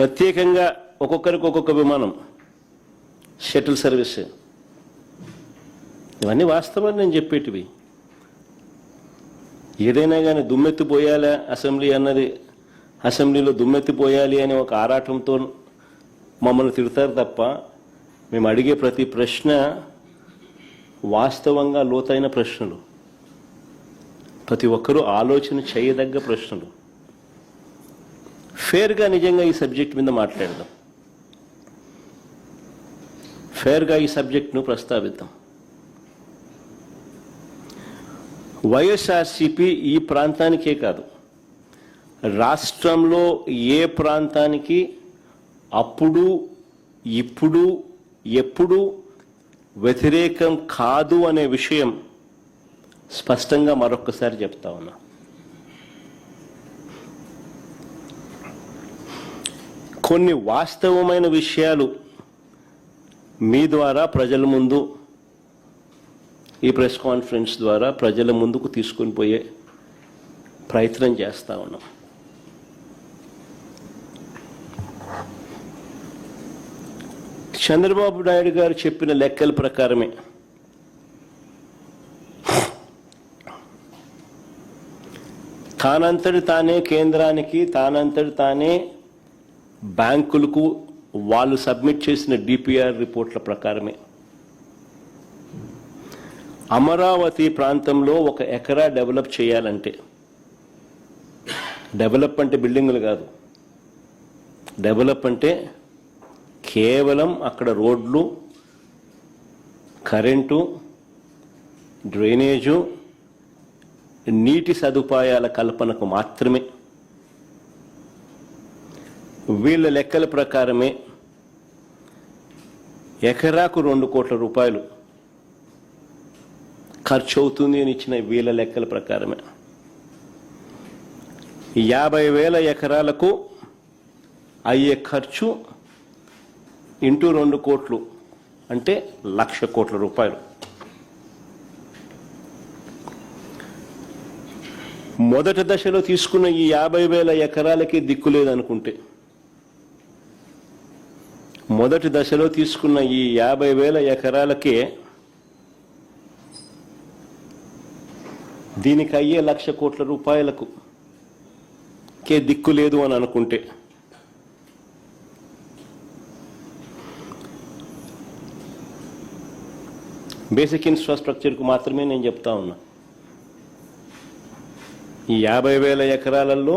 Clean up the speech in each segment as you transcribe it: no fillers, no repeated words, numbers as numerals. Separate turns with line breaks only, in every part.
ప్రత్యేకంగా ఒక్కొక్కరికి ఒక్కొక్క విమానం, షటిల్ సర్వీస్, ఇవన్నీ వాస్తవాలు నేను చెప్పేటివి. ఏదైనా కానీ దుమ్మెత్తిపోయాలా అసెంబ్లీ అన్నది, అసెంబ్లీలో దుమ్మెత్తిపోయాలి అని ఒక ఆరాటంతో మమ్మల్ని తిడతారు తప్ప మేము అడిగే ప్రతి ప్రశ్న వాస్తవంగా లోతైన ప్రశ్నలు, ప్రతి ఒక్కరూ ఆలోచన చేయదగ్గ ప్రశ్నలు. ఫేర్గా నిజంగా ఈ సబ్జెక్ట్ మీద మాట్లాడదాం, ఫేర్గా ఈ సబ్జెక్ట్ను ప్రస్తావిద్దాం. వైఎస్ఆర్సీపీ ఈ ప్రాంతానికే కాదు, రాష్ట్రంలో ఏ ప్రాంతానికి అప్పుడు ఇప్పుడు ఎప్పుడు వ్యతిరేకం కాదు అనే విషయం స్పష్టంగా మరొక్కసారి చెప్తా ఉన్నా. కొన్ని వాస్తవమైన విషయాలు మీ ద్వారా ప్రజల ముందు, ఈ ప్రెస్ కాన్ఫరెన్స్ ద్వారా ప్రజల ముందుకు తీసుకొని పోయే ప్రయత్నం చేస్తా ఉన్నాం. చంద్రబాబు నాయుడు గారు చెప్పిన లెక్కల ప్రకారమే తానంతటి తానే కేంద్రానికి, తానంతటి తానే బ్యాంకులకు వాళ్ళు సబ్మిట్ చేసిన డిపిఆర్ రిపోర్ట్ల ప్రకారమే అమరావతి ప్రాంతంలో 1 ఎకరా డెవలప్ చేయాలంటే, డెవలప్ అంటే బిల్డింగులు కాదు, డెవలప్ అంటే కేవలం అక్కడ రోడ్లు, కరెంటు, డ్రైనేజు, నీటి సదుపాయాల కల్పనకు మాత్రమే. వీళ్ళ లెక్కల ప్రకారమే ఎకరాకు 2 కోట్ల రూపాయలు ఖర్చు అవుతుంది అని ఇచ్చిన వీళ్ళ లెక్కల ప్రకారమే 50,000 ఎకరాలకు అయ్యే ఖర్చు ఇంటూ 2 కోట్లు అంటే 1,00,000 కోట్ల రూపాయలు. మొదటి దశలో తీసుకున్న ఈ 50,000 ఎకరాలకి దిక్కు లేదనుకుంటే, మొదటి దశలో తీసుకున్న ఈ 50,000 ఎకరాలకే దీనికి అయ్యే 1,00,000 కోట్ల రూపాయలకు దిక్కు లేదు అని అనుకుంటే, బేసిక్ ఇన్ఫ్రాస్ట్రక్చర్కు మాత్రమే నేను చెప్తా ఉన్నా. ఈ 50,000 ఎకరాలలో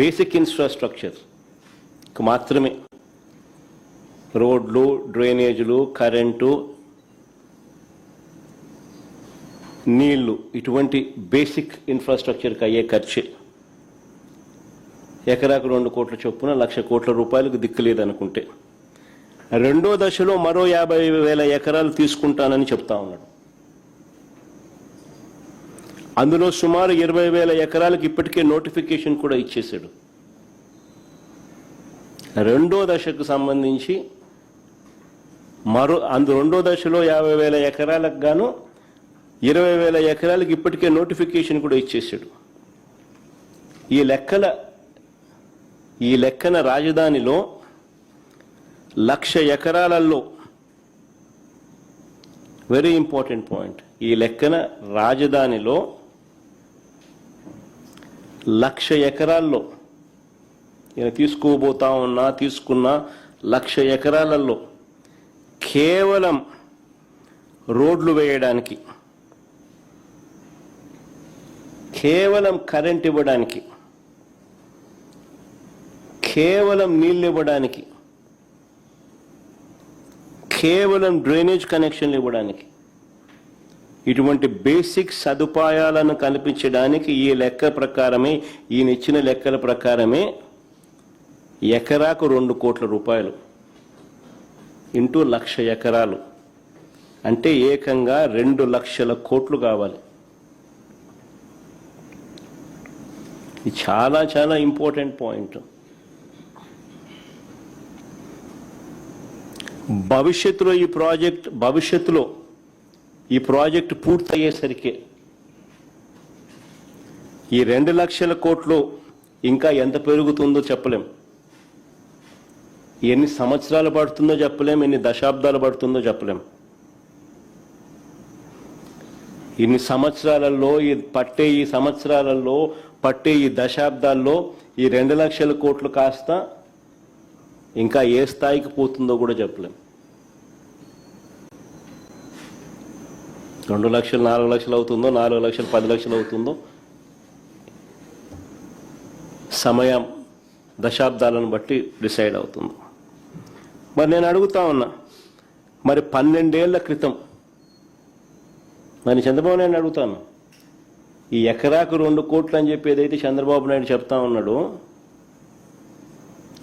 బేసిక్ ఇన్ఫ్రాస్ట్రక్చర్కు మాత్రమే, రోడ్లు, డ్రైనేజీలు, కరెంటు, నీళ్లు, ఇటువంటి బేసిక్ ఇన్ఫ్రాస్ట్రక్చర్కి అయ్యే ఖర్చే ఎకరాకు 2 కోట్ల చొప్పున 1,00,000 కోట్ల రూపాయలకు దిక్కు లేదనుకుంటే, రెండో దశలో మరో 50,000 ఎకరాలు తీసుకుంటానని చెప్తా ఉన్నాడు. అందులో సుమారు 20,000 ఎకరాలకు ఇప్పటికే నోటిఫికేషన్ కూడా ఇచ్చేశాడు. రెండో దశకు సంబంధించి రెండో దశలో 50,000 ఎకరాలకు గాను 20,000 ఎకరాలకు ఇప్పటికే నోటిఫికేషన్ కూడా ఇచ్చేశాడు. ఈ లెక్కన రాజధానిలో 1,00,000 ఎకరాలలో, వెరీ ఇంపార్టెంట్ పాయింట్, ఈ లెక్కన రాజధానిలో 1,00,000 ఎకరాల్లో నేను తీసుకున్న 1,00,000 ఎకరాలలో కేవలం రోడ్లు వేయడానికి, కేవలం కరెంట్ ఇవ్వడానికి, కేవలం నీళ్ళు ఇవ్వడానికి, కేవలం డ్రైనేజ్ కనెక్షన్లు ఇవ్వడానికి, ఇటువంటి బేసిక్ సదుపాయాలను కల్పించడానికి ఈ లెక్క ప్రకారమే, ఈయన ఇచ్చిన లెక్కల ప్రకారమే ఎకరాకు 2 కోట్ల రూపాయలు ఇంటూ 1,00,000 ఎకరాలు అంటే ఏకంగా 2,00,000 కోట్లు కావాలి. ఇది చాలా చాలా ఇంపార్టెంట్ పాయింట్. భవిష్యత్తులో ఈ ప్రాజెక్ట్ పూర్తయ్యేసరికి ఈ 2,00,000 కోట్లు ఇంకా ఎంత పెరుగుతుందో చెప్పలేం, ఎన్ని సంవత్సరాలు పడుతుందో చెప్పలేం, ఎన్ని దశాబ్దాలు పడుతుందో చెప్పలేం. ఇన్ని సంవత్సరాలలో పట్టే ఈ దశాబ్దాల్లో ఈ 2 లక్షల కోట్లు కాస్త ఇంకా ఏ స్థాయికి పోతుందో కూడా చెప్పలేం. 2 లక్షలు 4 లక్షలు అవుతుందో, 4 లక్షలు 10 లక్షలు అవుతుందో, సమయం దశాబ్దాలను బట్టి డిసైడ్ అవుతుంది. మరి నేను అడుగుతా ఉన్నా, మరి 12 ఏళ్ల క్రితం మరి చంద్రబాబు నాయుడు అడుగుతాను, ఈ ఎకరాకు 2 కోట్లు అని చెప్పి ఏదైతే చంద్రబాబు నాయుడు చెప్తా ఉన్నాడో,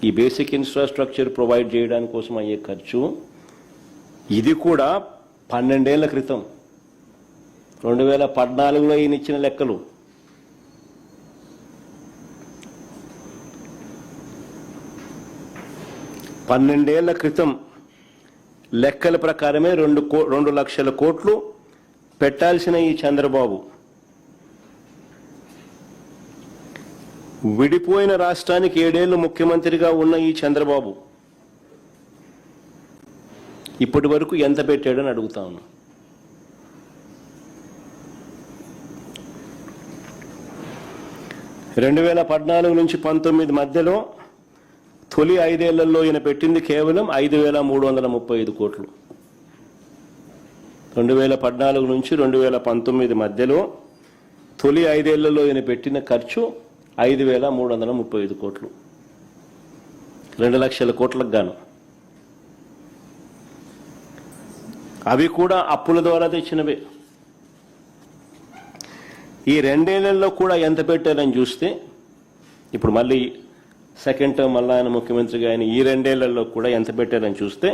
ఈ బేసిక్ ఇన్ఫ్రాస్ట్రక్చర్ ప్రొవైడ్ చేయడానికి కోసం అయ్యే ఖర్చు, ఇది కూడా 12 ఏళ్ల క్రితం 2014లో ఈయన ఇచ్చిన లెక్కలు. పన్నెండేళ్ల క్రితం లెక్కల ప్రకారమే 2 లక్షల కోట్లు పెట్టాల్సిన ఈ చంద్రబాబు విడిపోయిన రాష్ట్రానికి 7 ఏళ్లు ముఖ్యమంత్రిగా ఉన్న ఈ చంద్రబాబు ఇప్పటి వరకు ఎంత పెట్టాడని అడుగుతా ఉన్నా. రెండు 2014 నుంచి 19 మధ్యలో తొలి 5 ఏళ్లలో ఈయన పెట్టింది కేవలం 5,335 కోట్లు. 2014 నుంచి 2019 మధ్యలో తొలి 5 ఏళ్లలో ఈయన పెట్టిన ఖర్చు 5,335 కోట్లు, 2 లక్షల కోట్లకు గాను. అవి కూడా అప్పుల ద్వారా తెచ్చినవే. ఈ 2 ఏళ్లలో కూడా ఎంత పెట్టారని చూస్తే, ఇప్పుడు మళ్ళీ సెకండ్ టర్మ్ మళ్ళీ ఆయన ముఖ్యమంత్రిగా ఆయన ఈ 2 ఏళ్లలో కూడా ఎంత పెట్టారని చూస్తే,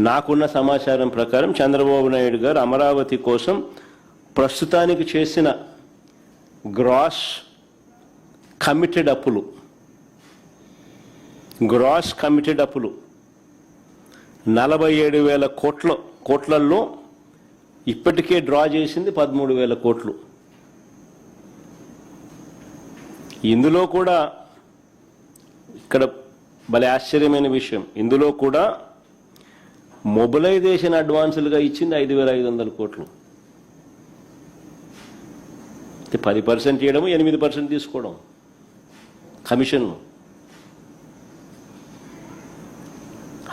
నాకున్న సమాచారం ప్రకారం చంద్రబాబు నాయుడు గారు అమరావతి కోసం ప్రస్తుతానికి చేసిన గ్రాస్ కమిటెడ్ అప్పులు 47,000 కోట్లలో ఇప్పటికే డ్రా చేసింది 13,000 కోట్లు. ఇందులో కూడా ఇక్కడ భలే ఆశ్చర్యమైన విషయం, ఇందులో కూడా మొబిలైజేషన్ అడ్వాన్సులుగా ఇచ్చింది 5,500 కోట్లు. 10% చేయడము, 8% తీసుకోవడం కమిషన్.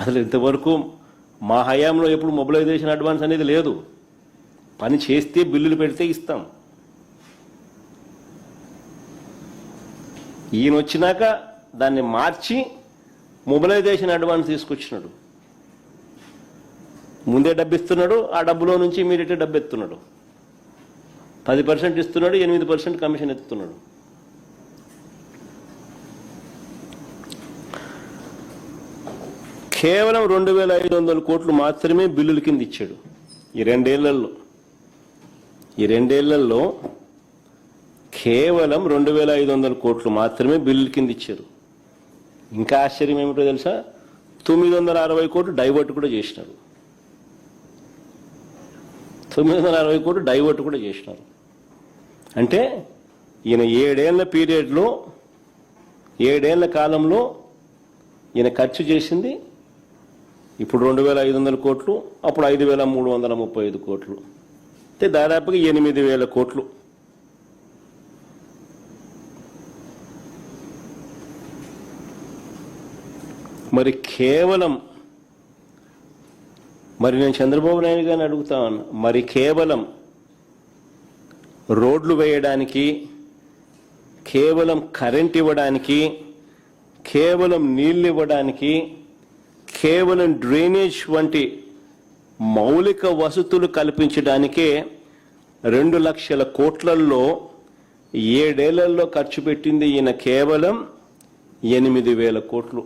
అసలు ఇంతవరకు మా హయాంలో ఎప్పుడు మొబిలైజేషన్ అడ్వాన్స్ అనేది లేదు. పని చేస్తే బిల్లులు పెడితే ఇస్తాం. ఈయన వచ్చినాక దాన్ని మార్చి మొబిలైజేషన్ అడ్వాన్స్ తీసుకొచ్చినాడు. ముందే డబ్బు ఇస్తున్నాడు, ఆ డబ్బులో నుంచి ఇమీడియట్గా డబ్బు ఎత్తున్నాడు. 10% ఇస్తున్నాడు, 8% కమిషన్ ఎత్తున్నాడు. కేవలం 2,500 కోట్లు మాత్రమే బిల్లుల కింద ఇచ్చాడు ఈ 2 ఏళ్లలో. ఈ 2 ఏళ్లలో కేవలం 2,500 కోట్లు మాత్రమే బిల్లుల కింద ఇచ్చారు. ఇంకా ఆశ్చర్యం ఏమిటో తెలుసా, 960 కోట్లు డైవర్ట్ కూడా చేసినారు. 960 కోట్లు డైవర్ట్ కూడా చేసినారు. అంటే ఈయన 7 ఏళ్ల పీరియడ్లో, 7 ఏళ్ల కాలంలో ఈయన ఖర్చు చేసింది ఇప్పుడు 2,500 కోట్లు, అప్పుడు 5,335 కోట్లు, అంటే దాదాపుగా 8,000 కోట్లు. మరి కేవలం నేను చంద్రబాబు నాయుడు గారిని అడుగుతా ఉన్నా, మరి కేవలం రోడ్లు వేయడానికి, కేవలం కరెంట్ ఇవ్వడానికి, కేవలం నీళ్లు ఇవ్వడానికి, కేవలం డ్రైనేజ్ వంటి మౌలిక వసతులు కల్పించడానికే 2 లక్షల కోట్లలో 7 ఏళ్లలో ఖర్చు పెట్టింది ఈయన కేవలం 8,000 కోట్లు.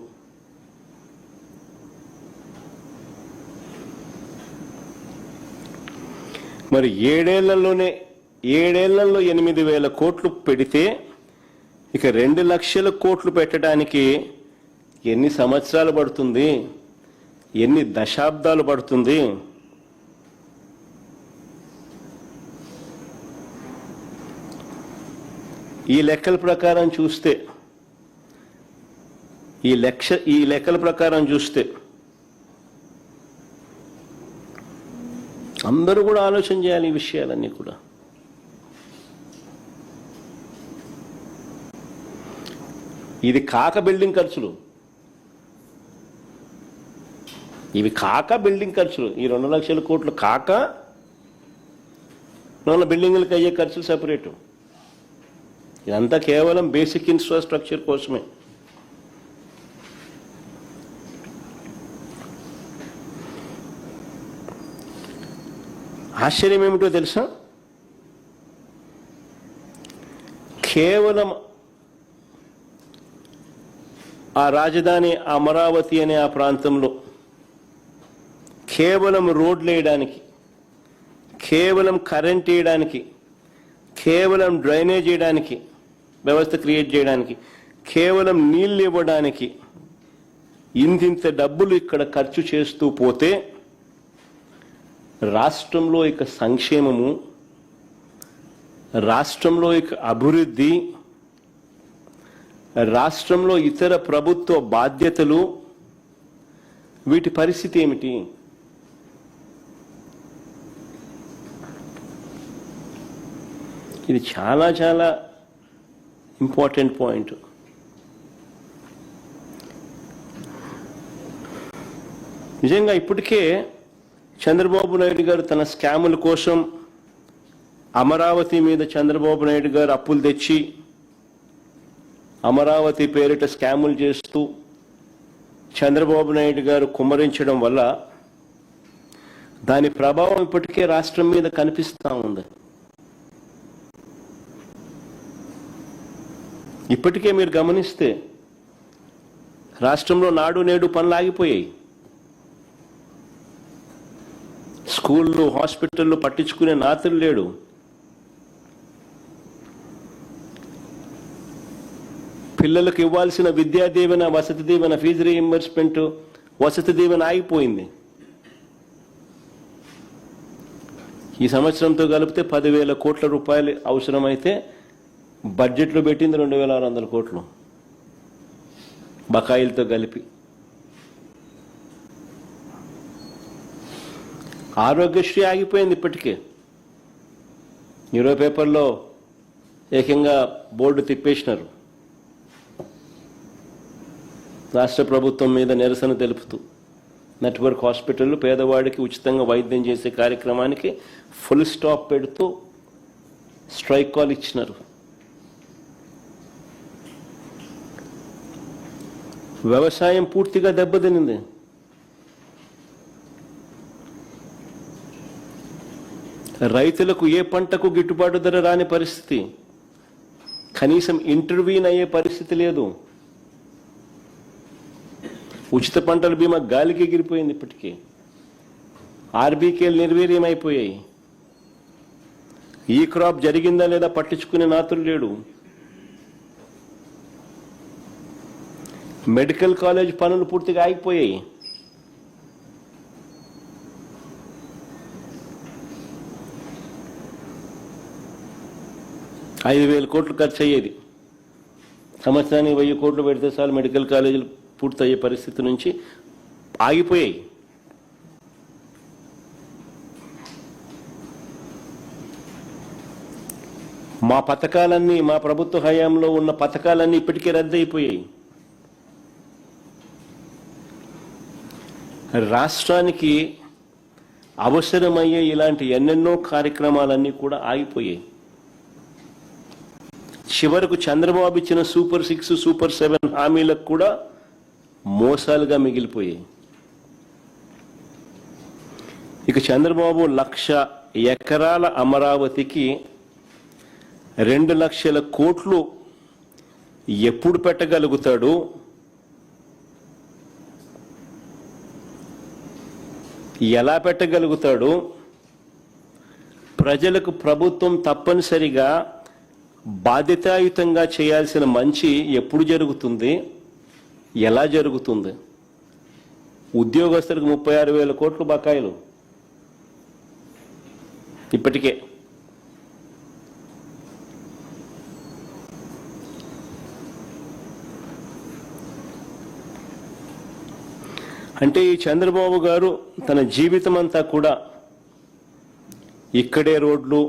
మరి 7 ఏళ్లలో 8,000 కోట్లు పెడితే ఇక 2 లక్షల కోట్లు పెట్టడానికి ఎన్ని సంవత్సరాలు పడుతుంది, ఎన్ని దశాబ్దాలు పడుతుంది? ఈ లెక్కల ప్రకారం చూస్తే ఈ లెక్కల ప్రకారం చూస్తే అందరూ కూడా ఆలోచన చేయాలి ఈ విషయాలన్నీ కూడా. ఇది కాక బిల్డింగ్ ఖర్చులు, ఇవి కాక బిల్డింగ్ ఖర్చులు, ఈ 2 లక్షల కోట్లు కాక బిల్డింగ్లకు అయ్యే ఖర్చులు సెపరేటు. ఇదంతా కేవలం బేసిక్ ఇన్ఫ్రాస్ట్రక్చర్ కోసమే. ఆశ్చర్యం ఏమిటో తెలుసా, కేవలం ఆ రాజధాని అమరావతి అనే ఆ ప్రాంతంలో కేవలం రోడ్లు వేయడానికి, కేవలం కరెంట్ వేయడానికి, కేవలం డ్రైనేజ్ చేయడానికి, వ్యవస్థ క్రియేట్ చేయడానికి, కేవలం నీళ్ళు ఇవ్వడానికి ఇంతింత డబ్బులు ఇక్కడ ఖర్చు చేస్తూ పోతే రాష్ట్రంలో ఇక సంక్షేమము, రాష్ట్రంలో ఇక అభివృద్ధి, రాష్ట్రంలో ఇతర ప్రభుత్వ బాధ్యతలు, వీటి పరిస్థితి ఏమిటి? ఇది చాలా చాలా ఇంపార్టెంట్ పాయింట్. నిజంగా ఇప్పటికే చంద్రబాబు నాయుడు గారు తన స్కాముల కోసం అమరావతి మీద చంద్రబాబు నాయుడు గారు అప్పులు తెచ్చి అమరావతి పేరిట స్కాములు చేస్తూ చంద్రబాబు నాయుడు గారు కుమ్మరించడం వల్ల దాని ప్రభావం ఇప్పటికే రాష్ట్రం మీద కనిపిస్తూ ఉంది. ఇప్పటికే మీరు గమనిస్తే రాష్ట్రంలో నాడు నేడు పనులు ఆగిపోయాయి. స్కూళ్ళు, హాస్పిటళ్ళు పట్టించుకునే నాతులు లేడు. పిల్లలకు ఇవ్వాల్సిన విద్యా దీవెన, వసతి దీవెన, ఫీజు రీయింబర్స్మెంట్, వసతి దీవెన ఆగిపోయింది. ఈ సంవత్సరంతో కలిపితే 10,000 కోట్ల రూపాయలు అవసరమైతే బడ్జెట్లో పెట్టింది 2,600 కోట్లు బకాయిలతో కలిపి. ఆరోగ్యశ్రీ ఆగిపోయింది ఇప్పటికే. ఈరోజు పేపర్లో ఏకంగా బోర్డు తిప్పేసినారు రాష్ట్ర ప్రభుత్వం మీద నిరసన తెలుపుతూ. నెట్వర్క్ హాస్పిటళ్లు పేదవాడికి ఉచితంగా వైద్యం చేసే కార్యక్రమానికి ఫుల్ స్టాప్ పెడుతూ స్ట్రైక్ కాల్ ఇచ్చినారు. వ్యవసాయం పూర్తిగా దెబ్బతినింది. రైతులకు ఏ పంటకు గిట్టుబాటు ధర రాని పరిస్థితి, కనీసం ఇంటర్వ్యూన్ అయ్యే పరిస్థితి లేదు. ఉచిత పంటల బీమా గాలికి ఎగిరిపోయింది. ఇప్పటికీ ఆర్బీకేలు నిర్వీర్యమైపోయాయి. ఈ క్రాప్ జరిగిందా లేదా పట్టించుకునే నాతులు లేడు. మెడికల్ కాలేజ్ పనులు పూర్తిగా ఆగిపోయాయి. $5,000 కోట్లు ఖర్చు అయ్యేది. సంవత్సరానికి 1,000 కోట్లు పెడితే చాలు మెడికల్ కాలేజీలు పూర్తయ్యే పరిస్థితి నుంచి ఆగిపోయాయి. మా పథకాలన్నీ, మా ప్రభుత్వ హయాంలో ఉన్న పథకాలన్నీ ఇప్పటికే రద్దయిపోయాయి. రాష్ట్రానికి అవసరమయ్యే ఇలాంటి ఎన్నెన్నో కార్యక్రమాలన్నీ కూడా ఆగిపోయాయి. చివరకు చంద్రబాబు ఇచ్చిన సూపర్ 6, సూపర్ 7 హామీలకు కూడా మోసాలుగా మిగిలిపోయాయి. ఇక చంద్రబాబు 1,00,000 ఎకరాల అమరావతికి 2 లక్షల కోట్లు ఎప్పుడు పెట్టగలుగుతాడు? ఎలా పెట్టగలుగుతాడు? ప్రజలకు ప్రభుత్వం తప్పనిసరిగా బాధ్యతాయుతంగా చేయాల్సిన మంచి ఎప్పుడు జరుగుతుంది? ఎలా జరుగుతుంది? ఉద్యోగస్తులకు 36,000 కోట్లు బకాయిలు ఇప్పటికే. అంటే ఈ చంద్రబాబు గారు తన జీవితం అంతా కూడా ఇక్కడే రోడ్లు,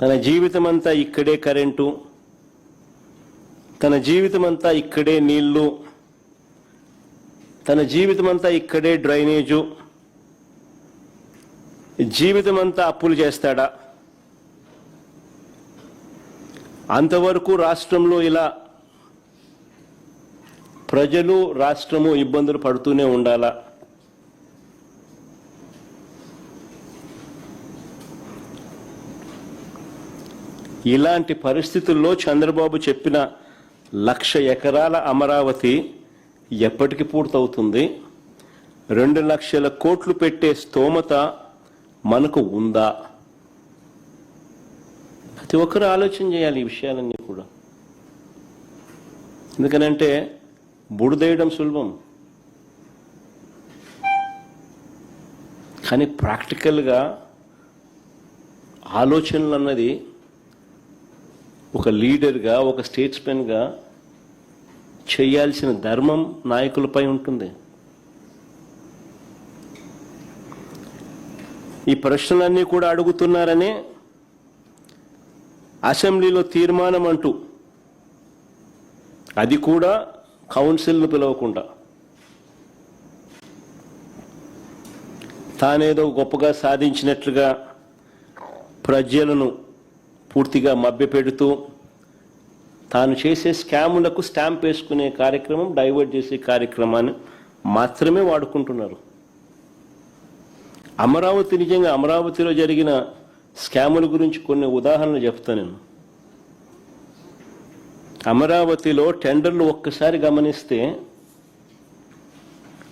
తన జీవితం అంతా ఇక్కడే కరెంటు, తన జీవితం అంతా ఇక్కడే నీళ్లు, తన జీవితం అంతా ఇక్కడే డ్రైనేజు, జీవితం అంతా అప్పులు చేస్తాడా? అంతవరకు రాష్ట్రంలో ఇలా ప్రజలు రాష్ట్రము ఇబ్బందులు పడుతూనే ఉండాలా? ఇలాంటి పరిస్థితుల్లో చంద్రబాబు చెప్పిన 1,00,000 ఎకరాల అమరావతి ఎప్పటికి పూర్తవుతుంది? 2 లక్షల కోట్లు పెట్టే స్తోమత మనకు ఉందా? ప్రతి ఒక్కరు ఆలోచన చేయాలి ఈ విషయాలన్నీ కూడా. ఎందుకనంటే బుడిదేయడం సులభం, కానీ ప్రాక్టికల్గా ఆలోచనలు అన్నది ఒక లీడర్గా, ఒక స్టేట్స్మెన్గా చేయాల్సిన ధర్మం నాయకులపై ఉంటుంది. ఈ ప్రశ్నలన్నీ కూడా అడుగుతున్నారని అసెంబ్లీలో తీర్మానం అంటూ, అది కూడా కౌన్సిల్ను పిలవకుండా, తానేదో గొప్పగా సాధించినట్లుగా ప్రజలను పూర్తిగా మభ్యపెడుతూ తాను చేసే స్కాములకు స్టాంప్ వేసుకునే కార్యక్రమం, డైవర్ట్ చేసే కార్యక్రమాన్ని మాత్రమే వాడుకుంటున్నారు. అమరావతి, నిజంగా అమరావతిలో జరిగిన స్కాముల గురించి కొన్ని ఉదాహరణలు చెప్తాను నేను. అమరావతిలో టెండర్లు ఒక్కసారి గమనిస్తే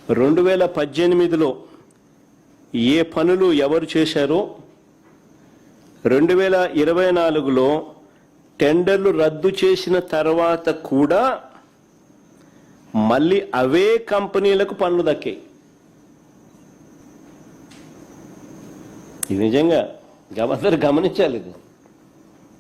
2018లో ఏ పనులు ఎవరు చేశారో 2024లో టెండర్లు రద్దు చేసిన తర్వాత కూడా మళ్ళీ అవే కంపెనీలకు పనులు దక్కాయి. ఇది నిజంగా అందరూ గమనించాలి. ఇది